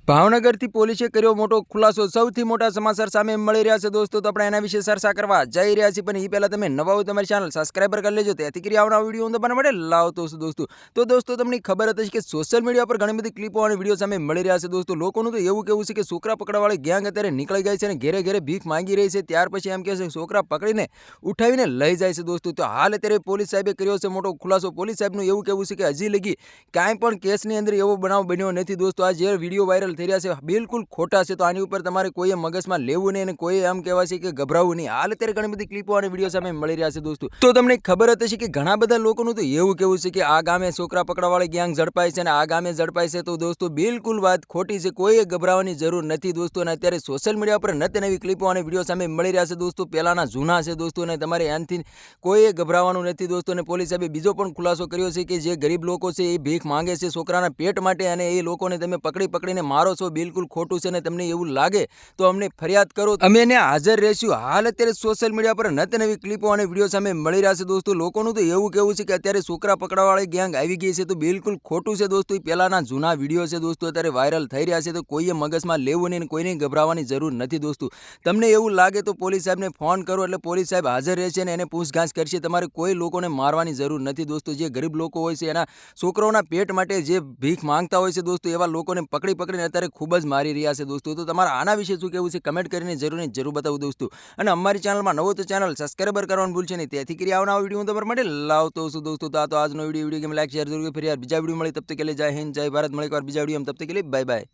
ભાવનગરથી પોલીસે કર્યો મોટો ખુલાસો। સૌથી મોટા સમાચાર સામે મળી રહ્યા છે દોસ્તો, તો આપણે એના વિશે ચર્ચા કરવા જઈ રહ્યા છીએ। પણ એ પહેલા તમે નવા હોય તમારી ચેનલ સબસ્ક્રાઇબર કરી લેજો, તેથી કરી આવનારા વિડીયો તમને મળે લાવતો છું દોસ્તો। તો દોસ્તો તમને ખબર હતી કે સોશિયલ મીડિયા પર ઘણી બધી ક્લિપો અને વિડીયો સામે મળી રહ્યા છે દોસ્તો। લોકોનું તો એવું કેવું છે કે છોકરા પકડવાવાળી ગેંગ અત્યારે નીકળી ગઈ છે અને ઘેરે ઘેરે ભીખ માંગી રહી છે। ત્યાર પછી એમ કહે છે છોકરા પકડીને ઉઠાવીને લઈ જાય છે દોસ્તો। તો હાલ અત્યારે પોલીસ સાહેબે કર્યો છે મોટો ખુલાસો। પોલીસ સાહેબનું એવું કહેવું છે કે હજી લગી કાંઈ પણ કેસની અંદર એવો બનાવ બન્યો નથી દોસ્તો। આ જે વિડીયો વાયરલ થઈ રહ્યા છે બિલકુલ ખોટા છે, તો આની ઉપર તમારે કોઈએ મગજમાં લેવું નહીં અને કોઈ એમ કહેવાય છે કે ગભરાવું નહીં। હાલ અત્યારે ઘણી બધી ક્લિપો અને વિડીયો સામે મળી રહ્યા છે દોસ્તો। તો તમને ખબર જ હશે કે ઘણા બધા લોકોનું તો એવું કેવું છે કે આ ગામે છોકરા પકડવાવાળી ગેંગ ઝડપાય છે અને આ ગામે ઝડપાય છે, તો દોસ્તો બિલકુલ વાત ખોટી છે। કોઈએ ગભરાવાની જરૂર નથી દોસ્તો। અને અત્યારે સોશિયલ મીડિયા પર નત નવી ક્લિપો અને વિડીયો સામે મળી રહ્યા છે દોસ્તો, પહેલાના જૂના છે દોસ્તો, અને તમારે એનાથી કોઈએ ગભરાવાનું નથી દોસ્તો। અને પોલીસ સાહેબે બીજો પણ ખુલાસો કર્યો છે કે જે ગરીબ લોકો છે એ ભીખ માંગે છે છોકરાના પેટ માટે, અને એ લોકોને તમે પકડીને મારો છો, બિલકુલ ખોટું છે। અને તમને એવું લાગે તો અમને ફરિયાદ કરો, અમે એને હાજર રહેશું। હાલ અત્યારે સોશિયલ મીડિયા પર નત નવી ક્લિપો અને વિડીયો સામે મળી રહ્યા છે દોસ્તો। લોકોનું તો એવું કહેવું છે કે અત્યારે છોકરા પકડવાવાળી ગેંગ આવી ગઈ છે, તો બિલકુલ ખોટું છે દોસ્તો। એ પહેલાના જૂના વિડીયો છે દોસ્તો, અત્યારે વાયરલ થઈ રહ્યા છે, તો કોઈએ મગજમાં લેવું નહીં, કોઈને ગભરાવાની જરૂર નથી દોસ્તો। તમને એવું લાગે તો પોલીસ સાહેબને ફોન કરો, એટલે પોલીસ સાહેબ હાજર રહેશે અને એને પૂછગાછ કરશે। તમારે કોઈ લોકોને મારવાની જરૂર નથી દોસ્તો। જે ગરીબ લોકો હોય છે એના છોકરાઓના પેટ માટે જે ભીખ માંગતા હોય છે દોસ્તો, એવા લોકોને પકડીને અત્યારે ખૂબ જ મારી રહ્યા છે દોસ્તો। તો તમારા આના વિશે શું કહેવું છે કમેન્ટ કરીને જરૂર બતાવો દોસ્તો। અને અમારી ચેનલમાં નવો તો ચેનલ સબસ્ક્રાઇબર કરવાનું ભૂલશે નહીં, તેથી કરી આવનારા વિડીયો તમારા માટે લાવતો છું દોસ્તો। તો આ તો આજનો વિડીયો ગેમ લાઈક શેર જરૂર, ફરી યાર બીજા વિડીયો મળી, તબ તક કે लिए जय हिंद जय भारत। મળે એકવાર બીજા વિડીયો, તબ તક કે लिए बाय बाय।